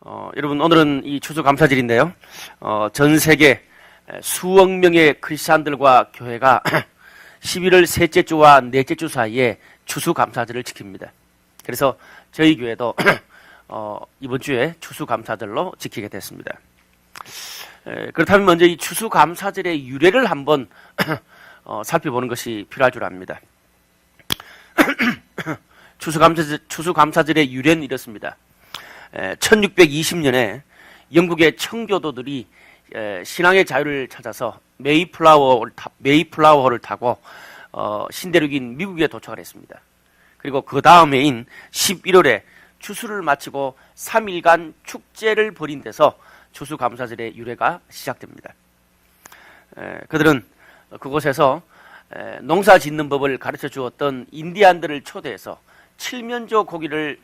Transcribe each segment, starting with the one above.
여러분, 오늘은 이 추수감사절인데요. 전 세계 수억 명의 크리스찬들과 교회가 11월 셋째 주와 넷째 주 사이에 추수감사절을 지킵니다. 그래서 저희 교회도 이번 주에 추수감사절로 지키게 됐습니다. 그렇다면 먼저 이 추수감사절의 유래를 한번 살펴보는 것이 필요할 줄 압니다. 추수감사절의 유래는 이렇습니다. 1620년에 영국의 청교도들이 신앙의 자유를 찾아서 메이플라워를 타고 신대륙인 미국에 도착을 했습니다. 그리고 그 다음해인 11월에 추수를 마치고 3일간 축제를 벌인 데서 추수감사절의 유래가 시작됩니다. 그들은 그곳에서 농사 짓는 법을 가르쳐 주었던 인디안들을 초대해서 칠면조를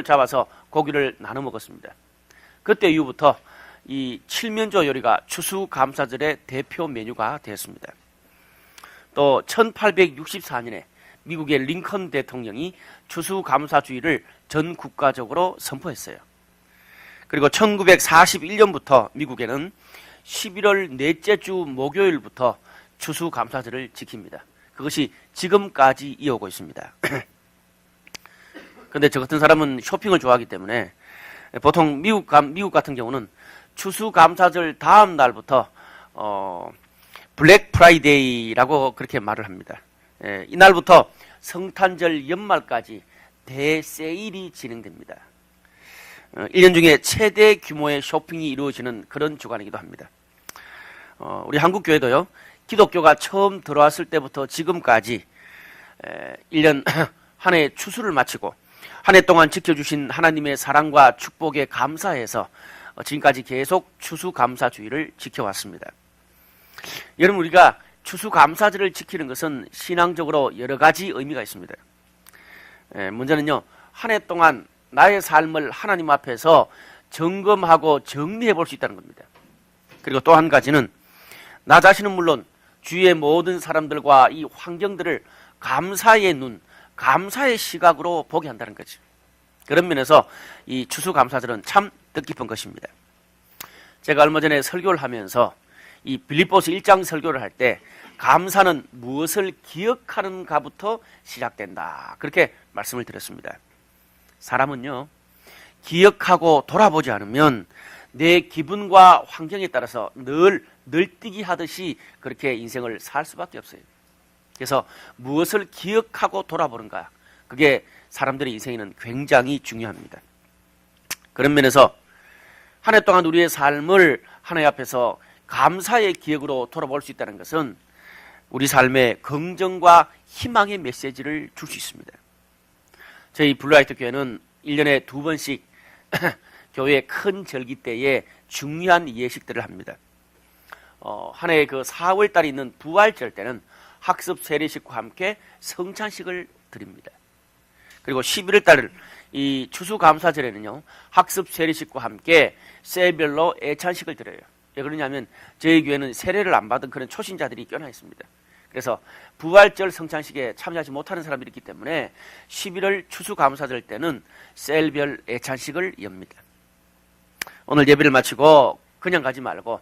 잡아서 고기를 나눠 먹었습니다. 그때 이후부터 이 칠면조 요리가 추수감사절의 대표 메뉴가 되었습니다. 또 1864년에 미국의 링컨 대통령이 추수감사주의를 전 국가적으로 선포했어요. 그리고 1941년부터 미국에는 11월 넷째 주 목요일부터 추수감사절을 지킵니다. 그것이 지금까지 이어오고 있습니다. 그런데 저 같은 사람은 쇼핑을 좋아하기 때문에 보통 미국 같은 경우는 추수감사절 다음 날부터 블랙 프라이데이라고 그렇게 말을 합니다. 이날부터 성탄절 연말까지 대세일이 진행됩니다. 1년 중에 최대 규모의 쇼핑이 이루어지는 그런 주간이기도 합니다. 우리 한국 교회도요, 기독교가 처음 들어왔을 때부터 지금까지 1년 한 해 추수를 마치고 한 해 동안 지켜주신 하나님의 사랑과 축복에 감사해서 지금까지 계속 추수감사주의를 지켜왔습니다. 여러분, 우리가 추수감사절을 지키는 것은 신앙적으로 여러 가지 의미가 있습니다. 먼저는요, 한 해 동안 나의 삶을 하나님 앞에서 점검하고 정리해 볼 수 있다는 겁니다. 그리고 또 한 가지는 나 자신은 물론 주위의 모든 사람들과 이 환경들을 감사의 눈, 감사의 시각으로 보게 한다는 거죠. 그런 면에서 이 추수감사절은 참 뜻깊은 것입니다. 제가 얼마 전에 설교를 하면서 이 빌립보서 1장 설교를 할 때 감사는 무엇을 기억하는가부터 시작된다, 그렇게 말씀을 드렸습니다. 사람은요, 기억하고 돌아보지 않으면 내 기분과 환경에 따라서 늘 늘뛰기 하듯이 그렇게 인생을 살 수밖에 없어요. 그래서 무엇을 기억하고 돌아보는가, 그게 사람들의 인생에는 굉장히 중요합니다. 그런 면에서 한 해 동안 우리의 삶을 하나님 앞에서 감사의 기억으로 돌아볼 수 있다는 것은 우리 삶에 긍정과 희망의 메시지를 줄 수 있습니다. 저희 블루라이트 교회는 1년에 2번씩 교회의 큰 절기 때에 중요한 예식들을 합니다. 한 해 그 4월 달에 있는 부활절 때는 학습 세례식과 함께 성찬식을 드립니다. 그리고 11월 달 이 추수감사절에는요, 학습 세례식과 함께 세별로 애찬식을 드려요. 왜 그러냐면 저희 교회는 세례를 안 받은 그런 초신자들이 껴나 있습니다. 그래서 부활절 성찬식에 참여하지 못하는 사람들이 있기 때문에 11월 추수감사절 때는 셀별 애찬식을 엽니다. 오늘 예배를 마치고 그냥 가지 말고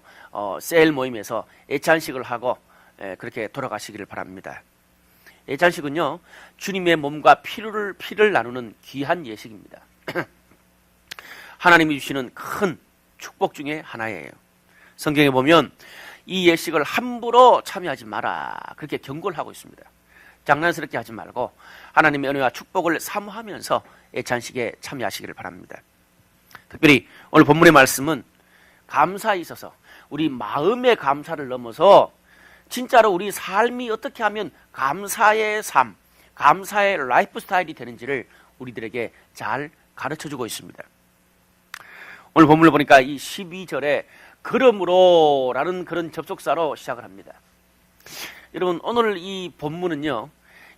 셀 모임에서 애찬식을 하고 그렇게 돌아가시기를 바랍니다. 애찬식은요, 주님의 몸과 피를 나누는 귀한 예식입니다. 하나님이 주시는 큰 축복 중에 하나예요. 성경에 보면 이 예식을 함부로 참여하지 마라, 그렇게 경고를 하고 있습니다. 장난스럽게 하지 말고 하나님의 은혜와 축복을 사모하면서 애찬식에 참여하시기를 바랍니다. 특별히 오늘 본문의 말씀은 감사에 있어서 우리 마음의 감사를 넘어서 진짜로 우리 삶이 어떻게 하면 감사의 삶, 감사의 라이프 스타일이 되는지를 우리들에게 잘 가르쳐주고 있습니다. 오늘 본문을 보니까 이 12절에 그러므로 라는 그런 접속사로 시작을 합니다. 여러분, 오늘 이 본문은요,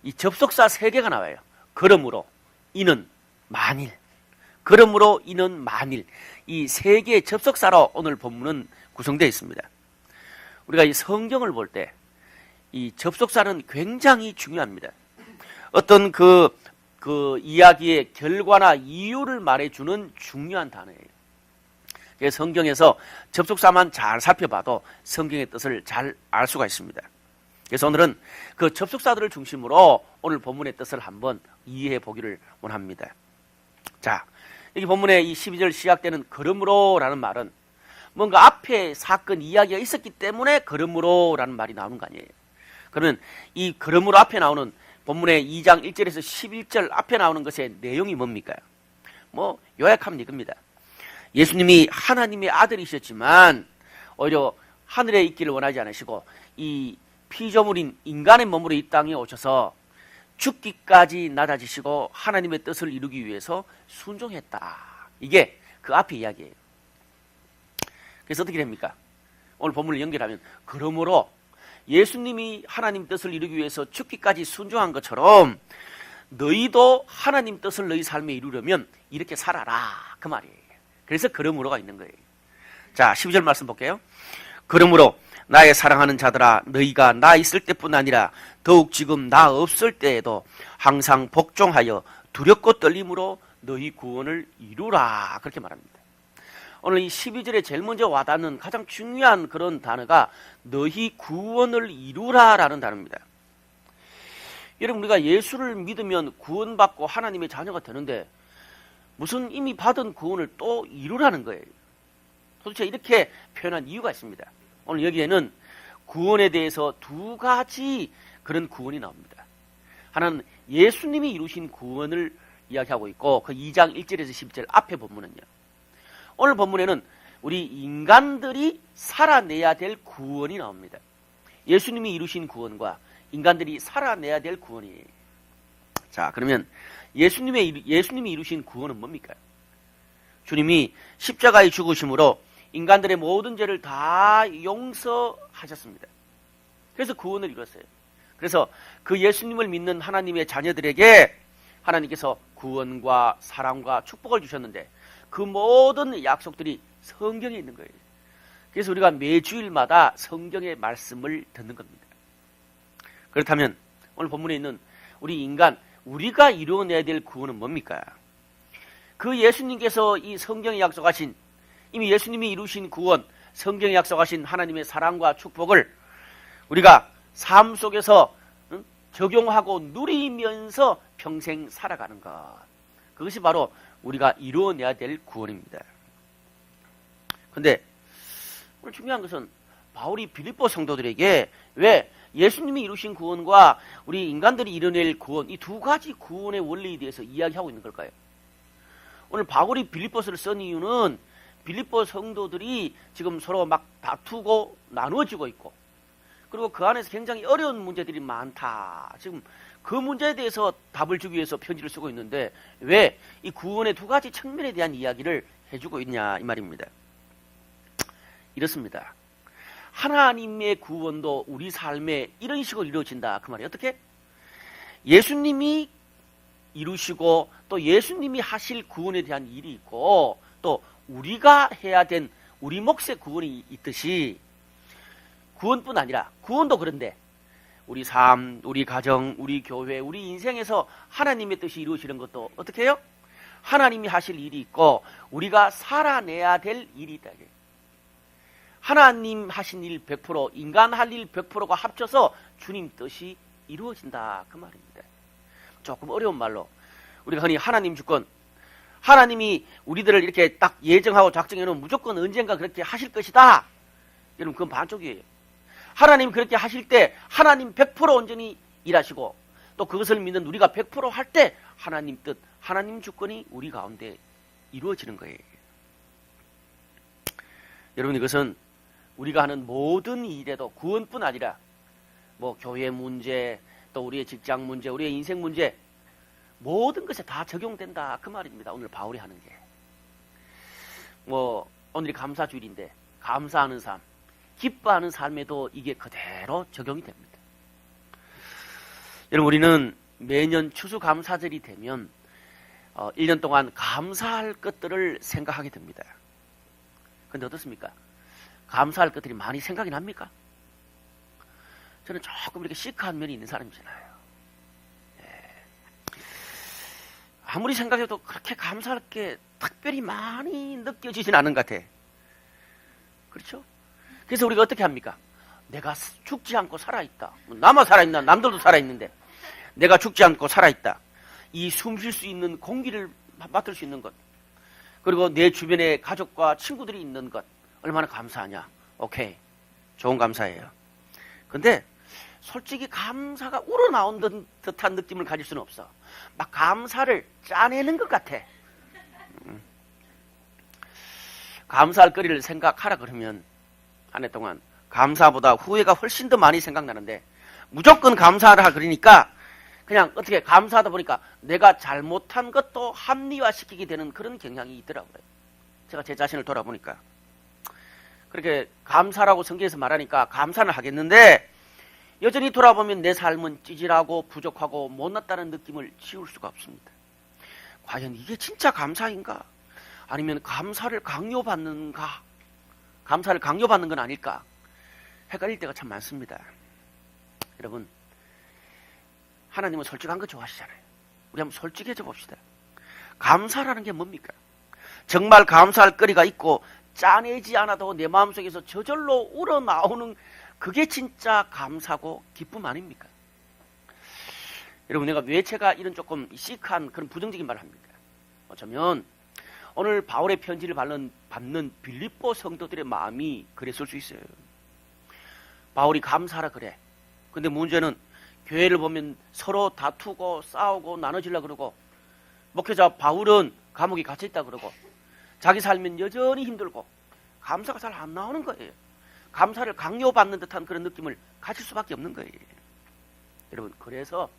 이 접속사 3개가 나와요. 그러므로, 이는, 만일. 그러므로, 이는, 만일. 이 3개의 접속사로 오늘 본문은 구성되어 있습니다. 우리가 이 성경을 볼 때 이 접속사는 굉장히 중요합니다. 어떤 그 이야기의 결과나 이유를 말해주는 중요한 단어예요. 그래서 성경에서 접속사만 잘 살펴봐도 성경의 뜻을 잘 알 수가 있습니다. 그래서 오늘은 그 접속사들을 중심으로 오늘 본문의 뜻을 한번 이해해 보기를 원합니다. 자, 여기 본문에 이 12절 시작되는 그러므로라는 말은 뭔가 앞에 사건 이야기가 있었기 때문에 그러므로라는 말이 나오는 거 아니에요. 그러면 이 그러므로 앞에 나오는 본문의 2장 1절에서 11절 앞에 나오는 것의 내용이 뭡니까? 뭐 요약하면 이겁니다. 예수님이 하나님의 아들이셨지만 오히려 하늘에 있기를 원하지 않으시고 이 피조물인 인간의 몸으로 이 땅에 오셔서 죽기까지 낮아지시고 하나님의 뜻을 이루기 위해서 순종했다. 이게 그 앞의 이야기예요. 그래서 어떻게 됩니까? 오늘 본문을 연결하면 그러므로 예수님이 하나님 뜻을 이루기 위해서 죽기까지 순종한 것처럼 너희도 하나님 뜻을 너희 삶에 이루려면 이렇게 살아라 그 말이에요. 그래서 그러므로가 있는 거예요. 자, 12절 말씀 볼게요. 그러므로 나의 사랑하는 자들아 너희가 나 있을 때뿐 아니라 더욱 지금 나 없을 때에도 항상 복종하여 두렵고 떨림으로 너희 구원을 이루라 그렇게 말합니다. 오늘 이 12절에 제일 먼저 와닿는 가장 중요한 그런 단어가 너희 구원을 이루라라는 단어입니다. 여러분 우리가 예수를 믿으면 구원받고 하나님의 자녀가 되는데 무슨 이미 받은 구원을 또 이루라는 거예요. 도대체 이렇게 표현한 이유가 있습니다. 오늘 여기에는 구원에 대해서 두 가지 그런 구원이 나옵니다. 하나는 예수님이 이루신 구원을 이야기하고 있고 그 2장 1절에서 10절 앞에 본문은요. 오늘 본문에는 우리 인간들이 살아내야 될 구원이 나옵니다. 예수님이 이루신 구원과 인간들이 살아내야 될 구원이에요. 자, 그러면 예수님이 이루신 구원은 뭡니까? 주님이 십자가의 죽으심으로 인간들의 모든 죄를 다 용서하셨습니다. 그래서 구원을 이뤘어요. 그래서 그 예수님을 믿는 하나님의 자녀들에게 하나님께서 구원과 사랑과 축복을 주셨는데 그 모든 약속들이 성경에 있는 거예요. 그래서 우리가 매주일마다 성경의 말씀을 듣는 겁니다. 그렇다면 오늘 본문에 있는 우리 인간, 우리가 이루어내야 될 구원은 뭡니까? 그 예수님께서 이 성경에 약속하신 이미 예수님이 이루신 구원, 성경에 약속하신 하나님의 사랑과 축복을 우리가 삶 속에서 적용하고 누리면서 평생 살아가는 것. 그것이 바로 우리가 이루어내야 될 구원입니다. 그런데 오늘 중요한 것은 바울이 빌립보 성도들에게 왜 예수님이 이루신 구원과 우리 인간들이 이뤄낼 구원, 이 두 가지 구원의 원리에 대해서 이야기하고 있는 걸까요? 오늘 바울이 빌립보서를 쓴 이유는 빌립보 성도들이 지금 서로 막 다투고 나누어지고 있고 그리고 그 안에서 굉장히 어려운 문제들이 많다. 지금 그 문제에 대해서 답을 주기 위해서 편지를 쓰고 있는데 왜 이 구원의 두 가지 측면에 대한 이야기를 해주고 있냐 이 말입니다. 이렇습니다. 하나님의 구원도 우리 삶에 이런 식으로 이루어진다. 그 말이 어떻게? 예수님이 이루시고 또 예수님이 하실 구원에 대한 일이 있고 또 우리가 해야 된 우리 몫의 구원이 있듯이 구원뿐 아니라 구원도 그런데 우리 삶, 우리 가정, 우리 교회, 우리 인생에서 하나님의 뜻이 이루어지는 것도 어떻게 해요? 하나님이 하실 일이 있고 우리가 살아내야 될 일이 있다. 하나님 하신 일 100%, 인간 할 일 100%가 합쳐서 주님 뜻이 이루어진다. 그 말입니다. 조금 어려운 말로 우리가 흔히 하나님 주권, 하나님이 우리들을 이렇게 딱 예정하고 작정해놓으면 무조건 언젠가 그렇게 하실 것이다. 여러분 그건 반쪽이에요. 하나님 그렇게 하실 때 하나님 100% 온전히 일하시고 또 그것을 믿는 우리가 100% 할 때 하나님 뜻, 하나님 주권이 우리 가운데 이루어지는 거예요. 여러분 이것은 우리가 하는 모든 일에도 구원뿐 아니라 뭐 교회 문제, 또 우리의 직장 문제, 우리의 인생 문제 모든 것에 다 적용된다 그 말입니다. 오늘 바울이 하는 게. 뭐 오늘이 감사주일인데 감사하는 삶, 기뻐하는 삶에도 이게 그대로 적용이 됩니다. 여러분 우리는 매년 추수감사절이 되면 1년 동안 감사할 것들을 생각하게 됩니다. 그런데 어떻습니까? 감사할 것들이 많이 생각이 납니까? 저는 조금 이렇게 시크한 면이 있는 사람이잖아요. 아무리 생각해도 그렇게 감사할 게 특별히 많이 느껴지진 않은 것 같아. 그렇죠? 그래서 우리가 어떻게 합니까? 내가 죽지 않고 살아있다. 나만 살아있나? 남들도 살아있는데. 내가 죽지 않고 살아있다. 이 숨 쉴 수 있는 공기를 맡을 수 있는 것. 그리고 내 주변에 가족과 친구들이 있는 것. 얼마나 감사하냐. 오케이. 좋은 감사예요. 근데 솔직히 감사가 우러나온 듯한 느낌을 가질 수는 없어. 막 감사를 짜내는 것 같아. 감사할 거리를 생각하라 그러면 한 해 동안 감사보다 후회가 훨씬 더 많이 생각나는데 무조건 감사하라 그러니까 그냥 어떻게 감사하다 보니까 내가 잘못한 것도 합리화시키게 되는 그런 경향이 있더라고요. 제가 제 자신을 돌아보니까. 그렇게 감사라고 성경에서 말하니까 감사는 하겠는데 여전히 돌아보면 내 삶은 찌질하고 부족하고 못났다는 느낌을 지울 수가 없습니다. 과연 이게 진짜 감사인가? 아니면 감사를 강요받는가? 감사를 강요받는 건 아닐까? 헷갈릴 때가 참 많습니다. 여러분, 하나님은 솔직한 거 좋아하시잖아요. 우리 한번 솔직해져 봅시다. 감사라는 게 뭡니까? 정말 감사할 거리가 있고 짜내지 않아도 내 마음속에서 저절로 우러나오는 그게 진짜 감사고 기쁨 아닙니까? 여러분, 왜 제가 이런 조금 시크한 그런 부정적인 말을 합니까? 어쩌면 오늘 바울의 편지를 받는 빌립보 성도들의 마음이 그랬을 수 있어요. 바울이 감사하라 그래. 근데 문제는 교회를 보면 서로 다투고 싸우고 나눠질라 그러고 목회자 바울은 감옥에 갇혀있다 그러고 자기 삶은 여전히 힘들고 감사가 잘 안 나오는 거예요. 감사를 강요받는 듯한 그런 느낌을 가질 수밖에 없는 거예요. 여러분, 그래서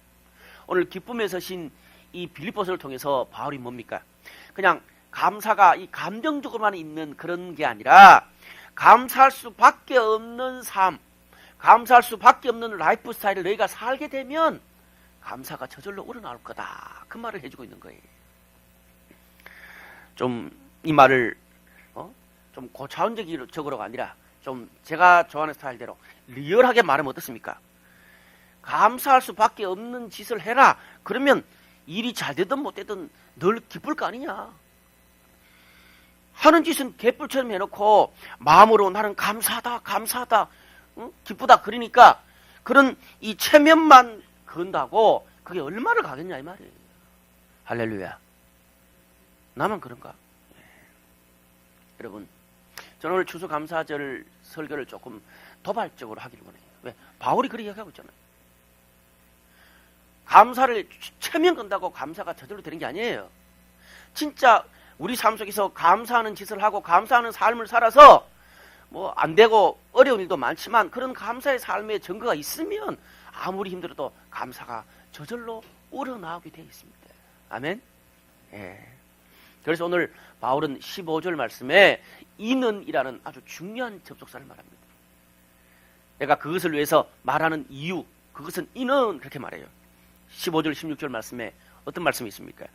오늘 기쁨의 서신 이 빌립보서를 통해서 바울이 뭡니까? 그냥 감사가 이 감정적으로만 있는 그런 게 아니라 감사할 수밖에 없는 삶, 감사할 수밖에 없는 라이프 스타일을 너희가 살게 되면 감사가 저절로 우러나올 거다. 그 말을 해주고 있는 거예요. 좀 이 말을 좀 고차원적으로가 아니라 좀 제가 좋아하는 스타일대로 리얼하게 말하면 어떻습니까? 감사할 수밖에 없는 짓을 해라. 그러면 일이 잘 되든 못 되든 늘 기쁠 거 아니냐. 하는 짓은 개뿔처럼 해놓고 마음으로 나는 감사하다 감사하다 기쁘다 그러니까 그런 이 체면만 건다고 그게 얼마를 가겠냐 이 말이에요. 할렐루야. 나만 그런가? 예. 여러분, 저는 오늘 추수감사절 설교를 조금 도발적으로 하기를 원해요. 왜? 바울이 그렇게 이야기하고 있잖아요. 감사를 체면 건다고 감사가 저절로 되는 게 아니에요. 진짜 우리 삶 속에서 감사하는 짓을 하고 감사하는 삶을 살아서 뭐 안 되고 어려운 일도 많지만 그런 감사의 삶의 증거가 있으면 아무리 힘들어도 감사가 저절로 우러나오게 되어 있습니다. 아멘? 예. 그래서 오늘 바울은 15절 말씀에 이는이라는 아주 중요한 접속사를 말합니다. 내가 그것을 위해서 말하는 이유, 그것은 이는 그렇게 말해요. 15절, 16절 말씀에 어떤 말씀이 있습니까?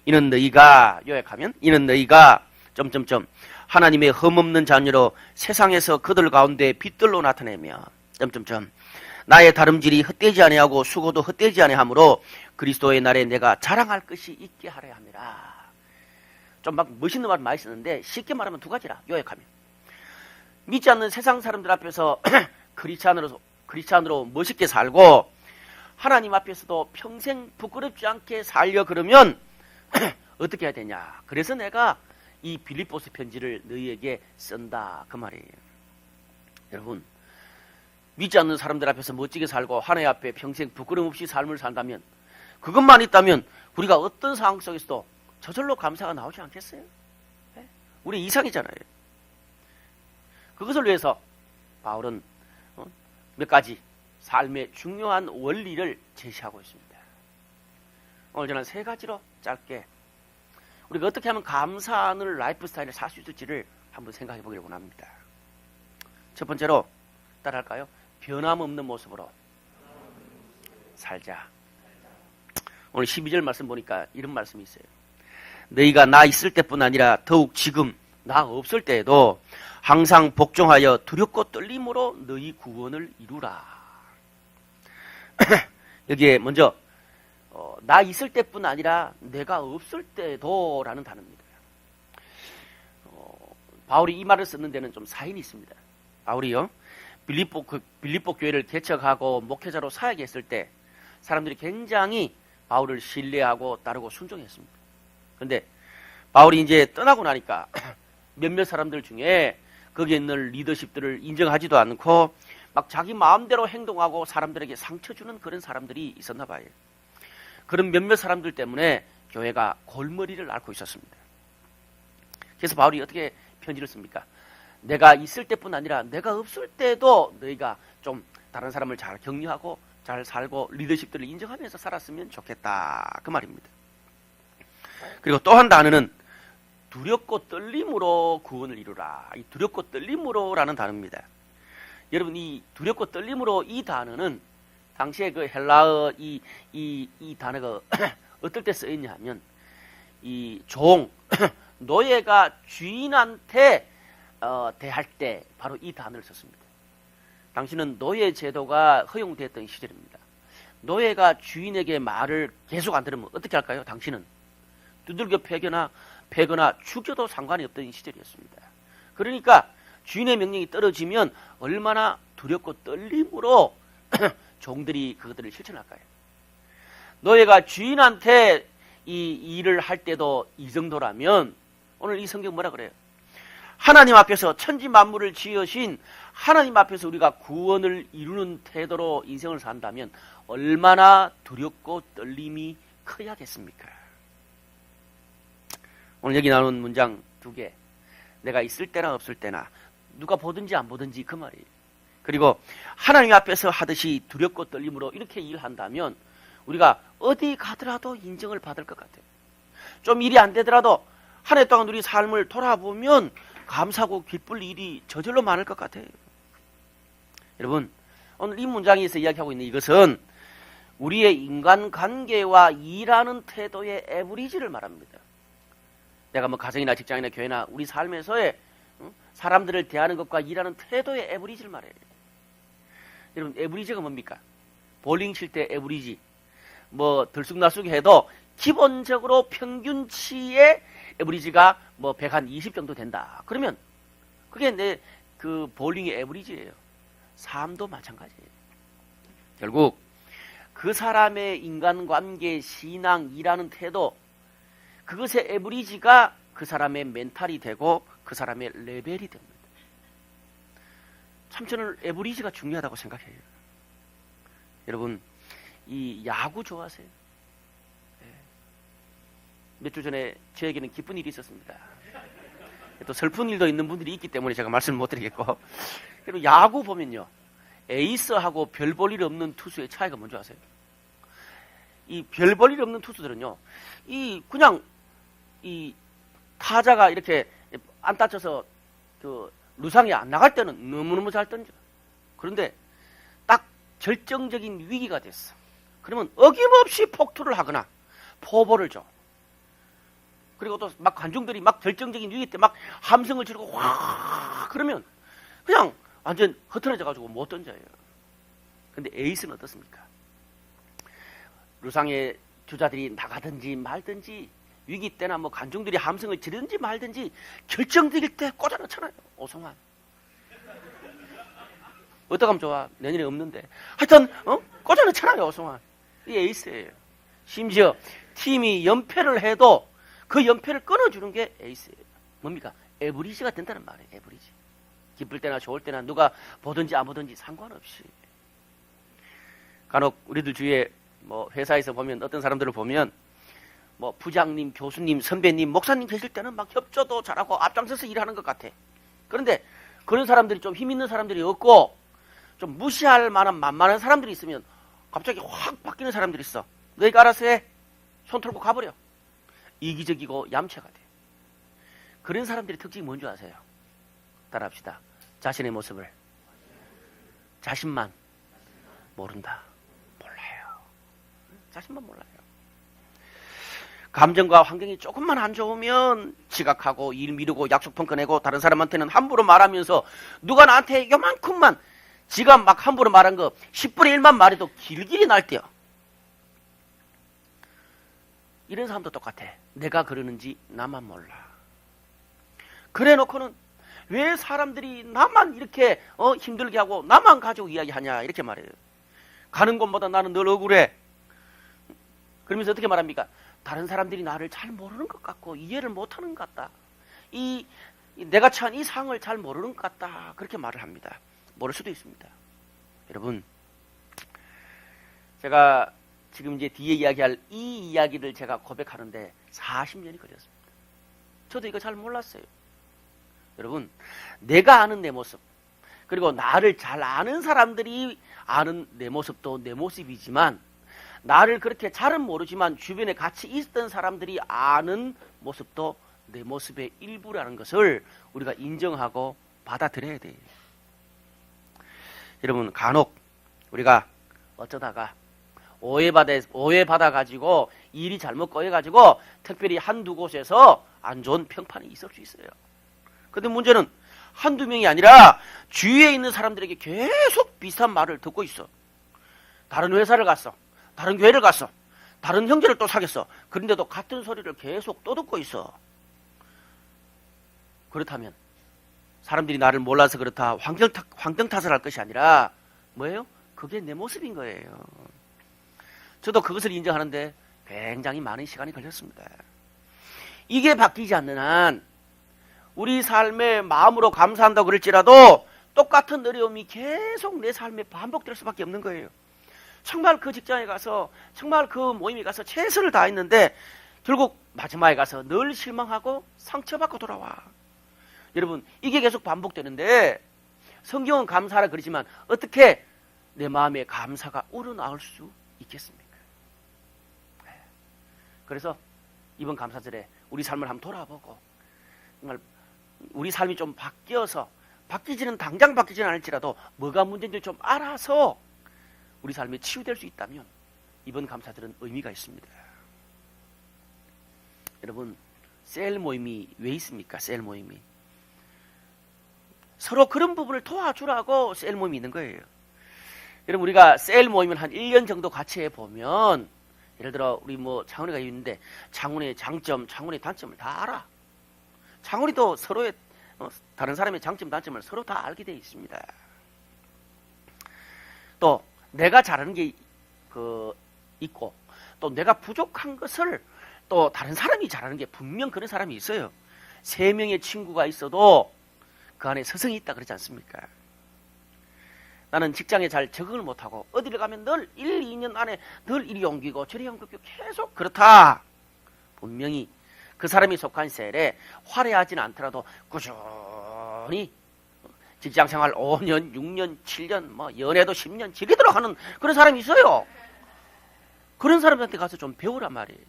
이는 너희가, 요약하면 이는 너희가 점점점 하나님의 흠없는 자녀로 세상에서 그들 가운데 빛들로 나타내며 점점점 나의 다름질이 헛되지 아니하고 수고도 헛되지 아니하므로 그리스도의 날에 내가 자랑할 것이 있게 하려 함이라. 좀 막 멋있는 말 많이 쓰는데 쉽게 말하면 두 가지라. 요약하면 믿지 않는 세상 사람들 앞에서 크리스찬으로 멋있게 살고 하나님 앞에서도 평생 부끄럽지 않게 살려 그러면 어떻게 해야 되냐. 그래서 내가 이 빌립보서 편지를 너희에게 쓴다 그 말이에요. 여러분, 믿지 않는 사람들 앞에서 멋지게 살고 하나님 앞에 평생 부끄럼 없이 삶을 산다면, 그것만 있다면 우리가 어떤 상황 속에서도 저절로 감사가 나오지 않겠어요? 네? 우리 이상이잖아요. 그것을 위해서 바울은 몇 가지 삶의 중요한 원리를 제시하고 있습니다. 오늘 저는 세 가지로 짧게 우리가 어떻게 하면 감사하는 라이프 스타일을 살 수 있을지를 한번 생각해 보기를 원합니다. 첫 번째로 따라할까요? 변함없는 모습으로 살자. 오늘 12절 말씀 보니까 이런 말씀이 있어요. 너희가 나 있을 때뿐 아니라 더욱 지금 나 없을 때에도 항상 복종하여 두렵고 떨림으로 너희 구원을 이루라. 여기에 먼저 나 있을 때뿐 아니라 내가 없을 때도 라는 단어입니다. 바울이 이 말을 쓰는 데는 좀 사인이 있습니다. 바울이요, 빌립보 교회를 개척하고 목회자로 사역에 했을 때 사람들이 굉장히 바울을 신뢰하고 따르고 순종했습니다. 그런데 바울이 이제 떠나고 나니까 몇몇 사람들 중에 거기에 있는 리더십들을 인정하지도 않고 막 자기 마음대로 행동하고 사람들에게 상처 주는 그런 사람들이 있었나 봐요. 그런 몇몇 사람들 때문에 교회가 골머리를 앓고 있었습니다. 그래서 바울이 어떻게 편지를 씁니까? 내가 있을 때뿐 아니라 내가 없을 때도 너희가 좀 다른 사람을 잘 격려하고 잘 살고 리더십들을 인정하면서 살았으면 좋겠다, 그 말입니다. 그리고 또 한 단어는 두렵고 떨림으로 구원을 이루라. 이 두렵고 떨림으로라는 단어입니다. 여러분, 이 두렵고 떨림으로 이 단어는 당시에 그 헬라어 이 단어가 어떨 때 쓰였냐 하면 이 노예가 주인한테 대할 때 바로 이 단어를 썼습니다. 당시는 노예 제도가 허용됐던 시절입니다. 노예가 주인에게 말을 계속 안 들으면 어떻게 할까요? 당신은 두들겨 패거나 죽여도 상관이 없던 시절이었습니다. 그러니까 주인의 명령이 떨어지면 얼마나 두렵고 떨림으로 종들이 그것들을 실천할까요? 노예가 주인한테 이 일을 할 때도 이 정도라면 오늘 이 성경 뭐라 그래요? 하나님 앞에서 천지 만물을 지으신 하나님 앞에서 우리가 구원을 이루는 태도로 인생을 산다면 얼마나 두렵고 떨림이 커야겠습니까? 오늘 여기 나오는 문장 2개, 내가 있을 때나 없을 때나 누가 보든지 안 보든지 그 말이에요. 그리고 하나님 앞에서 하듯이 두렵고 떨림으로 이렇게 일한다면 우리가 어디 가더라도 인정을 받을 것 같아요. 좀 일이 안 되더라도 한 해 동안 우리 삶을 돌아보면 감사하고 기쁠 일이 저절로 많을 것 같아요. 여러분, 오늘 이 문장에서 이야기하고 있는 이것은 우리의 인간관계와 일하는 태도의 에브리지를 말합니다. 내가 뭐 가정이나 직장이나 교회나 우리 삶에서의 사람들을 대하는 것과 일하는 태도의 에브리지를 말해요. 여러분, 에브리지가 뭡니까? 볼링 칠 때 에브리지, 뭐 들쑥날쑥 해도 기본적으로 평균치의 에브리지가 뭐 120 정도 된다. 그러면 그게 내 그 볼링의 에브리지예요. 삶도 마찬가지예요. 결국 그 사람의 인간관계, 신앙, 일하는 태도, 그것의 에브리지가 그 사람의 멘탈이 되고 그 사람의 레벨이 됩니다. 참 저는 에브리지가 중요하다고 생각해요. 여러분, 이 야구 좋아하세요? 몇 주 전에 저에게는 기쁜 일이 있었습니다. 또 슬픈 일도 있는 분들이 있기 때문에 제가 말씀을 못 드리겠고, 그리고 야구 보면요, 에이스하고 별 볼 일 없는 투수의 차이가 뭔지 아세요? 이 별 볼 일 없는 투수들은요, 그냥 타자가 이렇게 안 다쳐서 그 루상에 안 나갈 때는 너무너무 잘 던져. 그런데 딱 결정적인 위기가 됐어. 그러면 어김없이 폭투를 하거나 포볼을 줘. 그리고 또 막 관중들이 막 결정적인 위기 때 막 함성을 지르고 와, 그러면 그냥 완전 흐트러져 가지고 못 던져요. 근데 에이스는 어떻습니까? 루상의 주자들이 나가든지 말든지 위기 때나 뭐 관중들이 함성을 지르든지 말든지 결정적일 때 꽂아 넣잖아요. 오성환. 어떡 하면 좋아? 내년에 없는데. 하여튼 꽂아 넣잖아요. 오성환. 이 에이스예요. 심지어 팀이 연패를 해도 그 연패를 끊어주는 게 에이스예요. 뭡니까? 에브리지가 된다는 말이에요. 에브리지. 기쁠 때나 좋을 때나 누가 보든지 안 보든지 상관없이. 간혹 우리들 주위에 뭐 회사에서 보면 어떤 사람들을 보면 뭐 부장님, 교수님, 선배님, 목사님 계실 때는 막 협조도 잘하고 앞장서서 일하는 것 같아. 그런데 그런 사람들이 좀 힘 있는 사람들이 없고 좀 무시할 만한 만만한 사람들이 있으면 갑자기 확 바뀌는 사람들이 있어. 너희가 알아서 해. 손 털고 가버려. 이기적이고 얌체가 돼. 그런 사람들의 특징이 뭔지 아세요? 따라합시다. 자신의 모습을 자신만 모른다. 몰라요. 자신만 몰라요. 감정과 환경이 조금만 안 좋으면 지각하고 일 미루고 약속 펑크내고 다른 사람한테는 함부로 말하면서 누가 나한테 요만큼만 지가 막 함부로 말한 거 10분의 1만 말해도 길길이 날뛰어. 이런 사람도 똑같아. 내가 그러는지 나만 몰라. 그래 놓고는 왜 사람들이 나만 이렇게 힘들게 하고 나만 가지고 이야기하냐 이렇게 말해요. 가는 곳마다 나는 늘 억울해. 그러면서 어떻게 말합니까? 다른 사람들이 나를 잘 모르는 것 같고 이해를 못하는 것 같다. 내가 처한 이 상황을 잘 모르는 것 같다. 그렇게 말을 합니다. 모를 수도 있습니다. 여러분, 제가 지금 이제 뒤에 이야기할 이 이야기를 제가 고백하는데 40년이 걸렸습니다. 저도 이거 잘 몰랐어요. 여러분, 내가 아는 내 모습, 그리고 나를 잘 아는 사람들이 아는 내 모습도 내 모습이지만, 나를 그렇게 잘은 모르지만 주변에 같이 있던 사람들이 아는 모습도 내 모습의 일부라는 것을 우리가 인정하고 받아들여야 돼요. 여러분, 간혹 우리가 어쩌다가 오해받아가지고 일이 잘못 꼬여가지고 특별히 한두 곳에서 안 좋은 평판이 있을 수 있어요. 근데 문제는 한두 명이 아니라 주위에 있는 사람들에게 계속 비슷한 말을 듣고 있어. 다른 회사를 갔어. 다른 교회를 갔어. 다른 형제를 또 사귀었어. 그런데도 같은 소리를 계속 또 듣고 있어. 그렇다면 사람들이 나를 몰라서 그렇다 환경 탓을 할 것이 아니라 뭐예요? 그게 내 모습인 거예요. 저도 그것을 인정하는데 굉장히 많은 시간이 걸렸습니다. 이게 바뀌지 않는 한 우리 삶의 마음으로 감사한다고 그럴지라도 똑같은 어려움이 계속 내 삶에 반복될 수밖에 없는 거예요. 정말 그 직장에 가서 정말 그 모임에 가서 최선을 다했는데 결국 마지막에 가서 늘 실망하고 상처받고 돌아와. 여러분, 이게 계속 반복되는데 성경은 감사하라 그러지만 어떻게 내 마음에 감사가 우러나올 수 있겠습니까? 그래서 이번 감사절에 우리 삶을 한번 돌아보고 정말 우리 삶이 좀 바뀌어서 당장 바뀌지는 않을지라도 뭐가 문제인지 좀 알아서 우리 삶에 치유될 수 있다면 이번 감사절은 의미가 있습니다. 여러분, 셀 모임이 왜 있습니까? 셀 모임이 서로 그런 부분을 도와주라고 셀 모임이 있는 거예요. 여러분, 우리가 셀 모임을 한 1년 정도 같이 해보면 예를 들어 우리 창훈이가 있는데 창훈의 장점, 창훈의 단점을 다 알아. 창훈이도 서로의 다른 사람의 장점, 단점을 서로 다 알게 되어 있습니다. 또 내가 잘하는 게 있고 또 내가 부족한 것을 또 다른 사람이 잘하는 게 분명 그런 사람이 있어요. 3명의 친구가 있어도 그 안에 서성이 있다 그러지 않습니까? 나는 직장에 잘 적응을 못하고 어디를 가면 늘 1, 2년 안에 늘 이리 옮기고 저리 옮기고 계속 그렇다. 분명히 그 사람이 속한 셀에 화려하지는 않더라도 꾸준히 직장생활 5년, 6년, 7년, 연애도 10년 지리도록 하는 그런 사람이 있어요. 그런 사람한테 가서 좀 배우란 말이에요.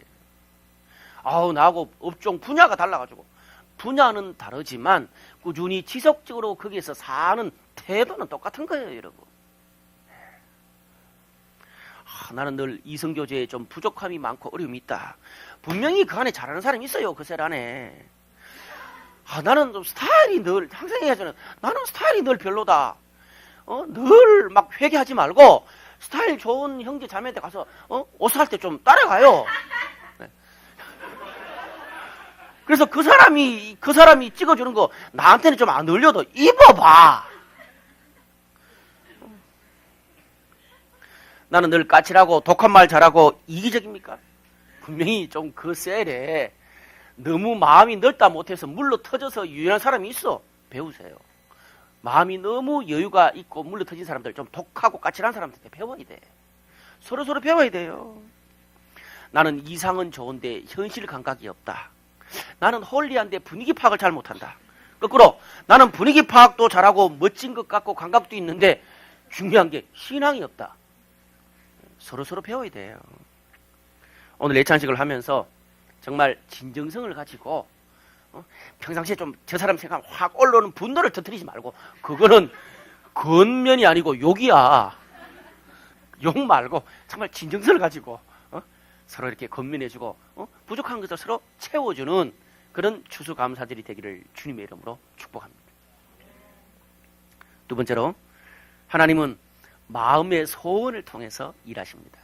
나하고 업종 분야가 달라가지고 분야는 다르지만 꾸준히 지속적으로 거기에서 사는 태도는 똑같은 거예요, 여러분. 나는 늘 이성교제에 좀 부족함이 많고 어려움이 있다. 분명히 그 안에 잘하는 사람이 있어요, 그 셀 안에. 나는 좀 스타일이 늘, 항상 얘기하잖아요. 나는 스타일이 늘 별로다. 늘 막 회개하지 말고, 스타일 좋은 형제 자매한테 가서, 옷 살 때 좀 따라가요. 네. 그래서 그 사람이 찍어주는 거 나한테는 좀 안 어울려도 입어봐. 나는 늘 까칠하고 독한 말 잘하고 이기적입니까? 분명히 좀 그 셀에 너무 마음이 넓다 못해서 물러 터져서 유연한 사람이 있어. 배우세요. 마음이 너무 여유가 있고 물러 터진 사람들, 좀 독하고 까칠한 사람들한테 배워야 돼. 서로 배워야 돼요. 나는 이상은 좋은데 현실 감각이 없다. 나는 홀리한데 분위기 파악을 잘 못한다. 거꾸로 나는 분위기 파악도 잘하고 멋진 것 같고 감각도 있는데 중요한 게 신앙이 없다. 서로 배워야 돼요. 오늘 예찬식을 하면서 정말 진정성을 가지고 평상시에 좀 저 사람 생각 확 올라오는 분노를 터뜨리지 말고, 그거는 건면이 아니고 욕이야. 욕 말고 정말 진정성을 가지고 서로 이렇게 건면해주고 부족한 것을 서로 채워주는 그런 추수감사절이 되기를 주님의 이름으로 축복합니다. 두 번째로, 하나님은 마음의 소원을 통해서 일하십니다.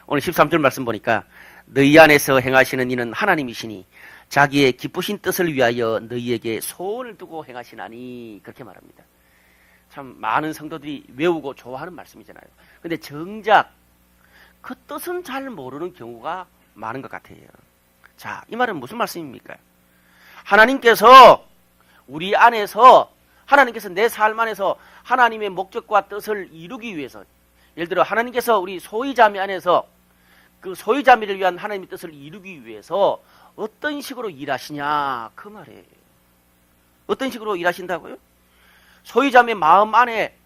오늘 13절 말씀 보니까 너희 안에서 행하시는 이는 하나님이시니 자기의 기쁘신 뜻을 위하여 너희에게 소원을 두고 행하시나니 그렇게 말합니다. 참 많은 성도들이 외우고 좋아하는 말씀이잖아요. 근데 정작 그 뜻은 잘 모르는 경우가 많은 것 같아요. 자, 이 말은 무슨 말씀입니까? 하나님께서 우리 안에서, 하나님께서 내 삶 안에서 하나님의 목적과 뜻을 이루기 위해서, 예를 들어 하나님께서 우리 소유자매 안에서 그 소유자매를 위한 하나님의 뜻을 이루기 위해서 어떤 식으로 일하시냐 그 말이에요. 어떤 식으로 일하신다고요? 소유자매 마음 안에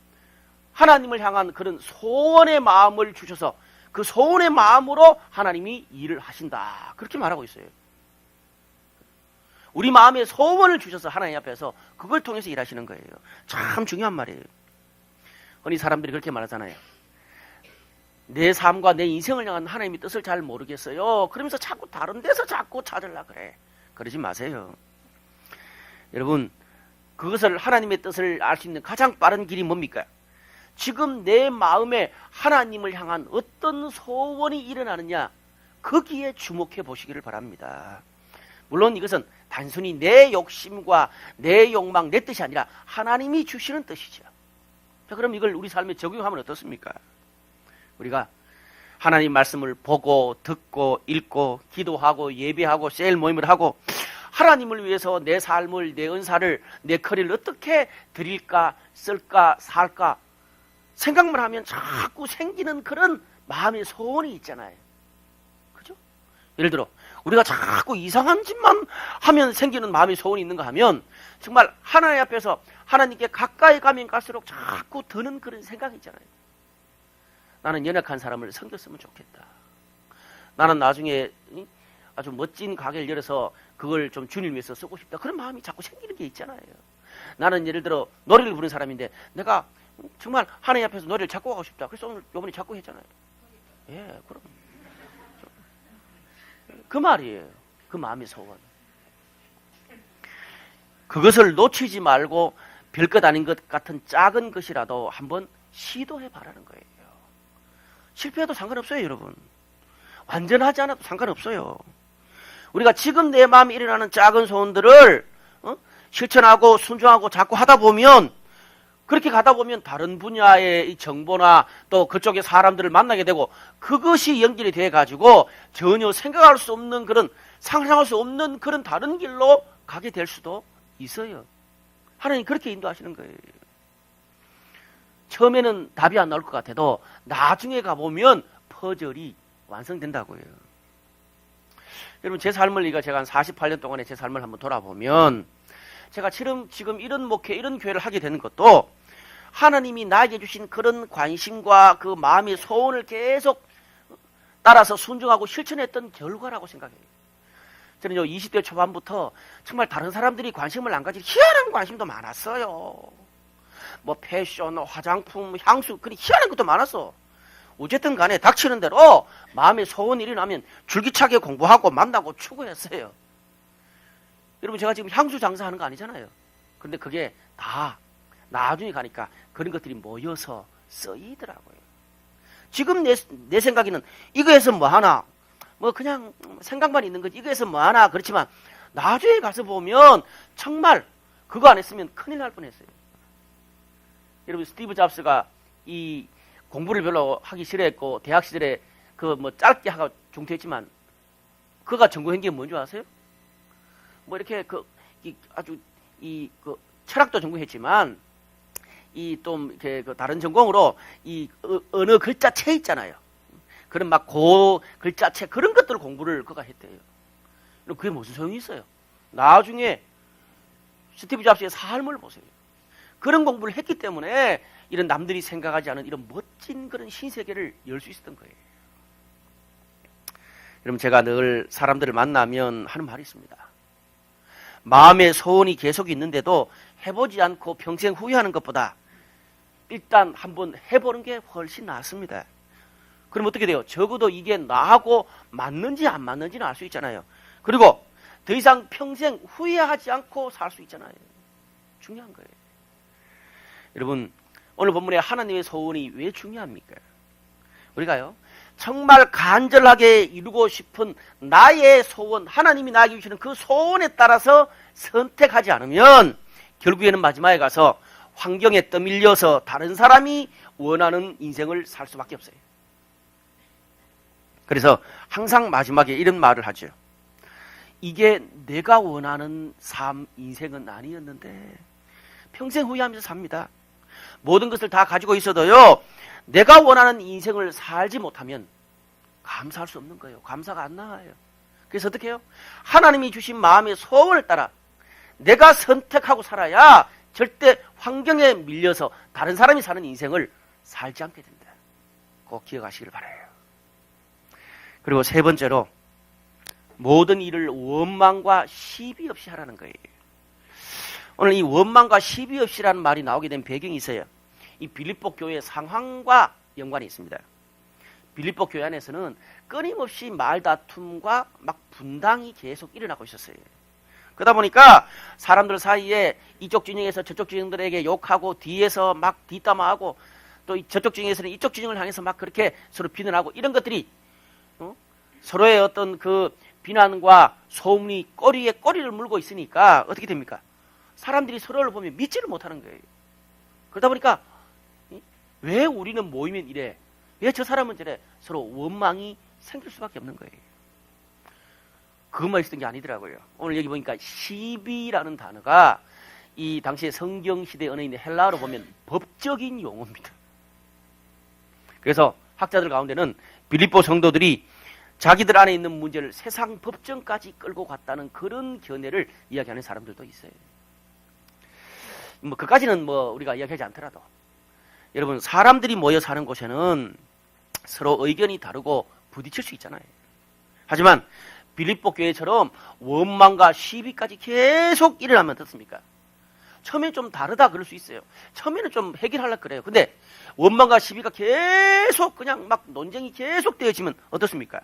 하나님을 향한 그런 소원의 마음을 주셔서 그 소원의 마음으로 하나님이 일을 하신다 그렇게 말하고 있어요. 우리 마음에 소원을 주셔서 하나님 앞에서 그걸 통해서 일하시는 거예요. 참 중요한 말이에요. 흔히 사람들이 그렇게 말하잖아요. 내 삶과 내 인생을 향한 하나님의 뜻을 잘 모르겠어요. 그러면서 자꾸 다른 데서 자꾸 찾으려고 그래. 그러지 마세요. 여러분, 그것을 하나님의 뜻을 알 수 있는 가장 빠른 길이 뭡니까? 지금 내 마음에 하나님을 향한 어떤 소원이 일어나느냐 거기에 주목해 보시기를 바랍니다. 물론 이것은 단순히 내 욕심과 내 욕망, 내 뜻이 아니라 하나님이 주시는 뜻이죠. 자, 그럼 이걸 우리 삶에 적용하면 어떻습니까? 우리가 하나님 말씀을 보고 듣고 읽고 기도하고 예배하고 셀 모임을 하고 하나님을 위해서 내 삶을, 내 은사를, 내 커리를 어떻게 드릴까, 쓸까, 살까 생각만 하면 자꾸 생기는 그런 마음의 소원이 있잖아요. 그죠? 예를 들어 우리가 자꾸 이상한 짓만 하면 생기는 마음의 소원이 있는가 하면 정말 하나님 앞에서 하나님께 가까이 가면 갈수록 자꾸 드는 그런 생각이 있잖아요. 나는 연약한 사람을 섬겼으면 좋겠다. 나는 나중에 아주 멋진 가게를 열어서 그걸 좀 주님 위해서 쓰고 싶다. 그런 마음이 자꾸 생기는 게 있잖아요. 나는 예를 들어 노래를 부르는 사람인데 내가 정말 하나님 앞에서 노래를 작곡하고 싶다. 그래서 오늘 요번에 작곡했잖아요. 예, 그럼 그 말이에요. 그 마음의 소원. 그것을 놓치지 말고 별것 아닌 것 같은 작은 것이라도 한번 시도해 봐라는 거예요. 실패해도 상관없어요, 여러분. 완전하지 않아도 상관없어요. 우리가 지금 내 마음에 일어나는 작은 소원들을 실천하고 순종하고 자꾸 하다 보면 그렇게 가다 보면 다른 분야의 이 정보나 또 그쪽의 사람들을 만나게 되고 그것이 연결이 돼 가지고 전혀 생각할 수 없는 그런 상상할 수 없는 그런 다른 길로 가게 될 수도 있어요. 하나님 그렇게 인도하시는 거예요. 처음에는 답이 안 나올 것 같아도 나중에 가보면 퍼즐이 완성된다고요. 여러분 제 삶을 제가 한 48년 동안의 제 삶을 한번 돌아보면 제가 지금 이런 목회, 이런 교회를 하게 되는 것도 하나님이 나에게 주신 그런 관심과 그 마음의 소원을 계속 따라서 순종하고 실천했던 결과라고 생각해요. 저는 20대 초반부터 정말 다른 사람들이 관심을 안 가진 희한한 관심도 많았어요. 뭐 패션, 화장품, 향수, 그런 희한한 것도 많았어. 어쨌든 간에 닥치는 대로 마음의 소원이 일어나면 줄기차게 공부하고 만나고 추구했어요. 여러분 제가 지금 향수 장사하는 거 아니잖아요. 그런데 그게 다 나중에 가니까 그런 것들이 모여서 쓰이더라고요. 지금 내 생각에는 이거에서 뭐 하나, 뭐 그냥 생각만 있는 거지 이거에서 뭐 하나 그렇지만 나중에 가서 보면 정말 그거 안 했으면 큰일 날 뻔했어요. 여러분 스티브 잡스가 이 공부를 별로 하기 싫어했고 대학 시절에 그 뭐 짧게 하고 중퇴했지만 그가 전공한 게 뭔지 아세요? 뭐 이렇게 아주 그 철학도 전공했지만 이 좀 이렇게 그 다른 전공으로 이 언어 글자체 있잖아요. 그런 막 고 글자체 그런 것들 공부를 그가 했대요. 그게 무슨 소용이 있어요? 나중에 스티브 잡스의 삶을 보세요. 그런 공부를 했기 때문에 이런 남들이 생각하지 않은 이런 멋진 그런 신세계를 열 수 있었던 거예요. 여러분 제가 늘 사람들을 만나면 하는 말이 있습니다. 마음의 소원이 계속 있는데도 해보지 않고 평생 후회하는 것보다 일단 한번 해보는 게 훨씬 낫습니다. 그럼 어떻게 돼요? 적어도 이게 나하고 맞는지 안 맞는지는 알 수 있잖아요. 그리고 더 이상 평생 후회하지 않고 살 수 있잖아요. 중요한 거예요. 여러분 오늘 본문에 하나님의 소원이 왜 중요합니까? 우리가요 정말 간절하게 이루고 싶은 나의 소원, 하나님이 나에게 주시는 그 소원에 따라서 선택하지 않으면 결국에는 마지막에 가서 환경에 떠밀려서 다른 사람이 원하는 인생을 살 수밖에 없어요. 그래서 항상 마지막에 이런 말을 하죠. 이게 내가 원하는 삶, 인생은 아니었는데 평생 후회하면서 삽니다. 모든 것을 다 가지고 있어도요, 내가 원하는 인생을 살지 못하면 감사할 수 없는 거예요. 감사가 안 나와요. 그래서 어떻게 해요? 하나님이 주신 마음의 소원을 따라 내가 선택하고 살아야 절대 환경에 밀려서 다른 사람이 사는 인생을 살지 않게 된다. 꼭 기억하시길 바라요. 그리고 세 번째로 모든 일을 원망과 시비 없이 하라는 거예요. 오늘 이 원망과 시비 없이라는 말이 나오게 된 배경이 있어요. 이 빌립보 교회 상황과 연관이 있습니다. 빌립보 교회 안에서는 끊임없이 말다툼과 막 분당이 계속 일어나고 있었어요. 그러다 보니까 사람들 사이에 이쪽 진영에서 저쪽 진영들에게 욕하고 뒤에서 막 뒷담화하고 또 저쪽 진영에서는 이쪽 진영을 향해서 막 그렇게 서로 비난하고 이런 것들이 서로의 어떤 그 비난과 소문이 꼬리에 꼬리를 물고 있으니까 어떻게 됩니까? 사람들이 서로를 보면 믿지를 못하는 거예요. 그러다 보니까 왜 우리는 모이면 이래? 왜 저 사람은 저래? 서로 원망이 생길 수밖에 없는 거예요. 그것만 있었던 게 아니더라고요. 오늘 여기 보니까 시비라는 단어가 이 당시의 성경시대 언어인 헬라어로 보면 법적인 용어입니다. 그래서 학자들 가운데는 빌립보 성도들이 자기들 안에 있는 문제를 세상 법정까지 끌고 갔다는 그런 견해를 이야기하는 사람들도 있어요. 뭐 그까지는 뭐 우리가 이야기하지 않더라도 여러분, 사람들이 모여 사는 곳에는 서로 의견이 다르고 부딪힐 수 있잖아요. 하지만 빌립보 교회처럼 원망과 시비까지 계속 일어나면 어떻습니까? 처음에는 좀 다르다 그럴 수 있어요. 처음에는 좀 해결하려고 그래요. 근데 원망과 시비가 계속 그냥 막 논쟁이 계속 되어지면 어떻습니까?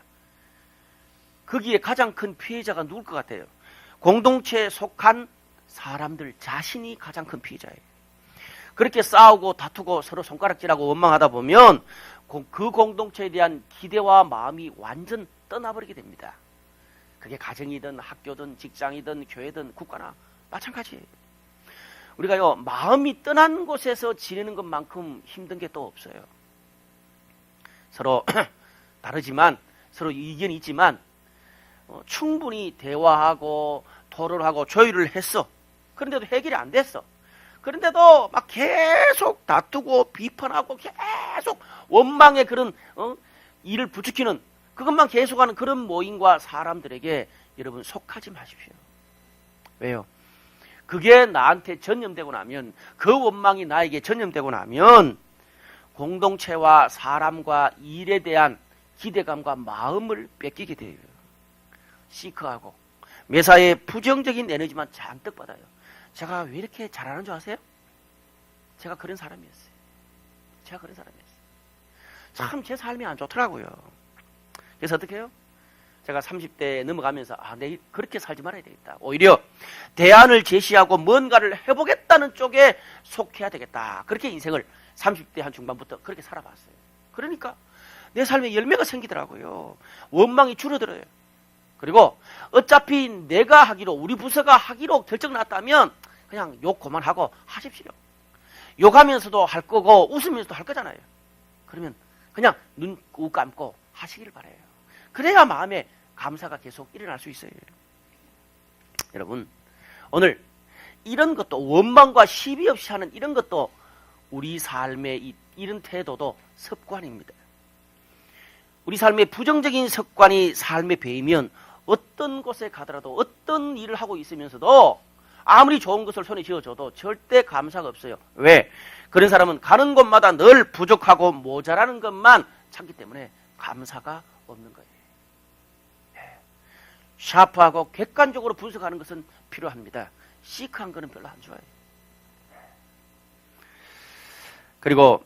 거기에 가장 큰 피해자가 누굴 것 같아요? 공동체에 속한 사람들 자신이 가장 큰 피해자예요. 그렇게 싸우고 다투고 서로 손가락질하고 원망하다 보면 그 공동체에 대한 기대와 마음이 완전 떠나버리게 됩니다. 그게 가정이든 학교든 직장이든 교회든 국가나 마찬가지예요. 우리가요, 마음이 떠난 곳에서 지내는 것만큼 힘든 게 또 없어요. 서로 다르지만 서로 의견이 있지만 충분히 대화하고 토론하고 조율을 했어. 그런데도 해결이 안 됐어. 그런데도 막 계속 다투고 비판하고 계속 원망의 그런 일을 부추기는 그것만 계속하는 그런 모임과 사람들에게 여러분 속하지 마십시오. 왜요? 그게 나한테 전염되고 나면, 그 원망이 나에게 전염되고 나면 공동체와 사람과 일에 대한 기대감과 마음을 뺏기게 돼요. 시크하고 매사에 부정적인 에너지만 잔뜩 받아요. 제가 왜 이렇게 잘하는 줄 아세요? 제가 그런 사람이었어요. 참 제 삶이 안 좋더라고요. 그래서 어떻게 해요? 제가 30대 넘어가면서 내일 그렇게 살지 말아야 되겠다. 오히려 대안을 제시하고 뭔가를 해보겠다는 쪽에 속해야 되겠다. 그렇게 인생을 30대 한 중반부터 그렇게 살아봤어요. 그러니까 내 삶에 열매가 생기더라고요. 원망이 줄어들어요. 그리고 어차피 내가 하기로, 우리 부서가 하기로 결정 났다면 그냥 욕 그만하고 하십시오. 욕하면서도 할 거고 웃으면서도 할 거잖아요. 그러면 그냥 눈 꾹 감고 하시길 바라요. 그래야 마음에 감사가 계속 일어날 수 있어요. 여러분, 오늘 이런 것도 원망과 시비 없이 하는 이런 것도 우리 삶의 이런 태도도 습관입니다. 우리 삶의 부정적인 습관이 삶에 배이면 어떤 곳에 가더라도 어떤 일을 하고 있으면서도 아무리 좋은 것을 손에 쥐어줘도 절대 감사가 없어요. 왜? 그런 사람은 가는 곳마다 늘 부족하고 모자라는 것만 찾기 때문에 감사가 없는 거예요. 샤프하고 객관적으로 분석하는 것은 필요합니다. 시크한 거는 별로 안 좋아요. 그리고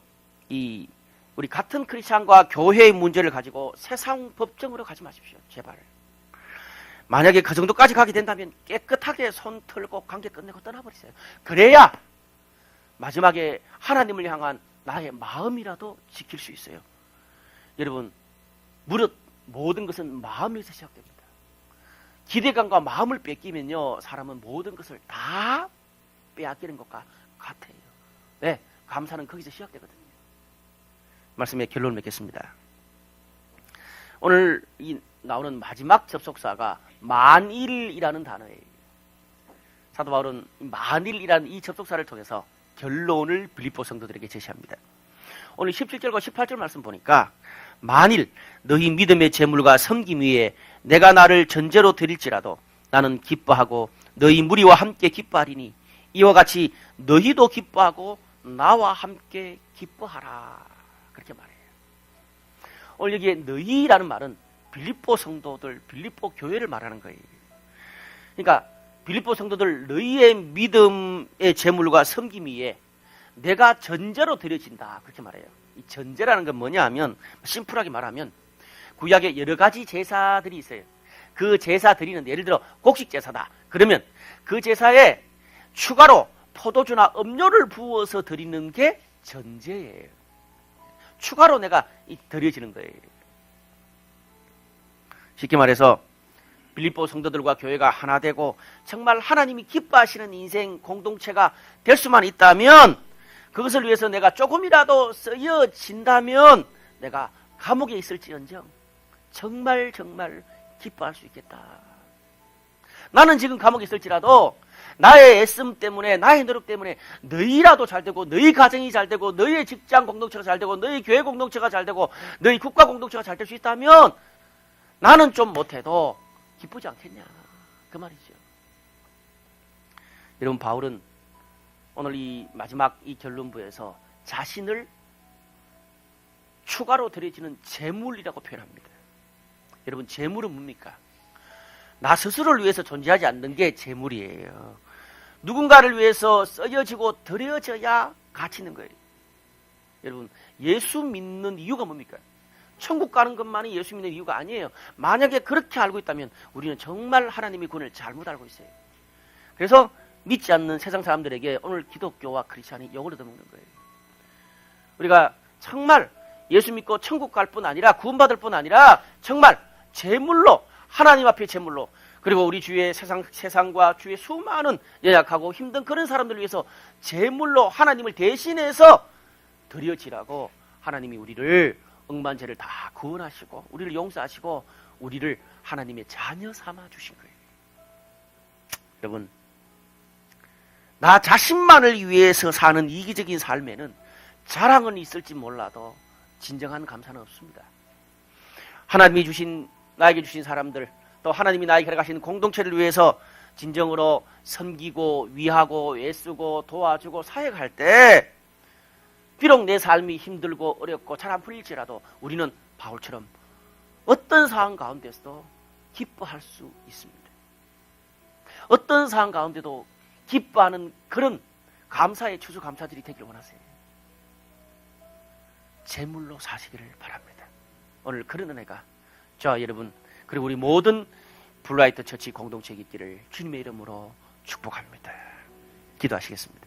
우리 같은 크리스찬과 교회의 문제를 가지고 세상 법정으로 가지 마십시오. 제발. 만약에 그 정도까지 가게 된다면 깨끗하게 손 털고 관계 끝내고 떠나버리세요. 그래야 마지막에 하나님을 향한 나의 마음이라도 지킬 수 있어요. 여러분, 무릇 모든 것은 마음에서 시작됩니다. 기대감과 마음을 뺏기면요, 사람은 모든 것을 다 빼앗기는 것과 같아요. 네, 감사는 거기서 시작되거든요. 말씀의 결론을 맺겠습니다. 오늘 나오는 마지막 접속사가 만일이라는 단어예요. 사도 바울은 만일이라는 이 접속사를 통해서 결론을 빌립보 성도들에게 제시합니다. 오늘 17절과 18절 말씀 보니까 만일 너희 믿음의 재물과 섬김 위에 내가 나를 전제로 드릴지라도 나는 기뻐하고 너희 무리와 함께 기뻐하리니 이와 같이 너희도 기뻐하고 나와 함께 기뻐하라. 그렇게 말해요. 오늘 여기에 너희라는 말은 빌립보 성도들, 빌립보 교회를 말하는 거예요. 그러니까 빌립보 성도들 너희의 믿음의 재물과 섬김 위에 내가 전제로 드려진다. 그렇게 말해요. 이 전제라는 건 뭐냐 하면 심플하게 말하면 구약에 여러 가지 제사들이 있어요. 그 제사 드리는 예를 들어 곡식 제사다. 그러면 그 제사에 추가로 포도주나 음료를 부어서 드리는 게 전제예요. 추가로 내가 드려지는 거예요. 쉽게 말해서 빌립보 성도들과 교회가 하나 되고 정말 하나님이 기뻐하시는 인생 공동체가 될 수만 있다면 그것을 위해서 내가 조금이라도 쓰여진다면 내가 감옥에 있을지언정 정말 기뻐할 수 있겠다. 나는 지금 감옥에 있을지라도 나의 애씀 때문에 나의 노력 때문에 너희라도 잘 되고 너희 가정이 잘 되고 너희의 직장 공동체가 잘 되고 너희 교회 공동체가 잘 되고 너희 국가 공동체가 잘 될 수 있다면 나는 좀 못해도 기쁘지 않겠냐 그 말이죠. 여러분 바울은 오늘 이 마지막 이 결론부에서 자신을 추가로 드려지는 재물이라고 표현합니다. 여러분 재물은 뭡니까? 나 스스로를 위해서 존재하지 않는 게 재물이에요. 누군가를 위해서 쓰여지고 드려져야 가치 있는 거예요. 여러분 예수 믿는 이유가 뭡니까? 천국 가는 것만이 예수 믿는 이유가 아니에요. 만약에 그렇게 알고 있다면 우리는 정말 하나님의 구원을 잘못 알고 있어요. 그래서 믿지 않는 세상 사람들에게 오늘 기독교와 크리스찬이 욕을 얻어먹는 거예요. 우리가 정말 예수 믿고 천국 갈 뿐 아니라 구원받을 뿐 아니라 정말 제물로 하나님 앞에 제물로 그리고 우리 주위의 세상과 주위의 수많은 연약하고 힘든 그런 사람들을 위해서 제물로 하나님을 대신해서 드려지라고 하나님이 우리를 억만죄를 다 구원하시고 우리를 용서하시고 우리를 하나님의 자녀 삼아 주신 거예요. 여러분 나 자신만을 위해서 사는 이기적인 삶에는 자랑은 있을지 몰라도 진정한 감사는 없습니다. 하나님이 주신 나에게 주신 사람들 또 하나님이 나에게 가르치신 공동체를 위해서 진정으로 섬기고 위하고 애쓰고 도와주고 사역할 때 비록 내 삶이 힘들고 어렵고 잘 안 풀릴지라도 우리는 바울처럼 어떤 상황 가운데서도 기뻐할 수 있습니다. 어떤 상황 가운데도 기뻐하는 그런 감사의 추수감사들이 되기를 원하세요. 제물로 사시기를 바랍니다. 오늘 그런 은혜가 저와 여러분 그리고 우리 모든 블라이트 처치 공동체에 있기를 주님의 이름으로 축복합니다. 기도하시겠습니다.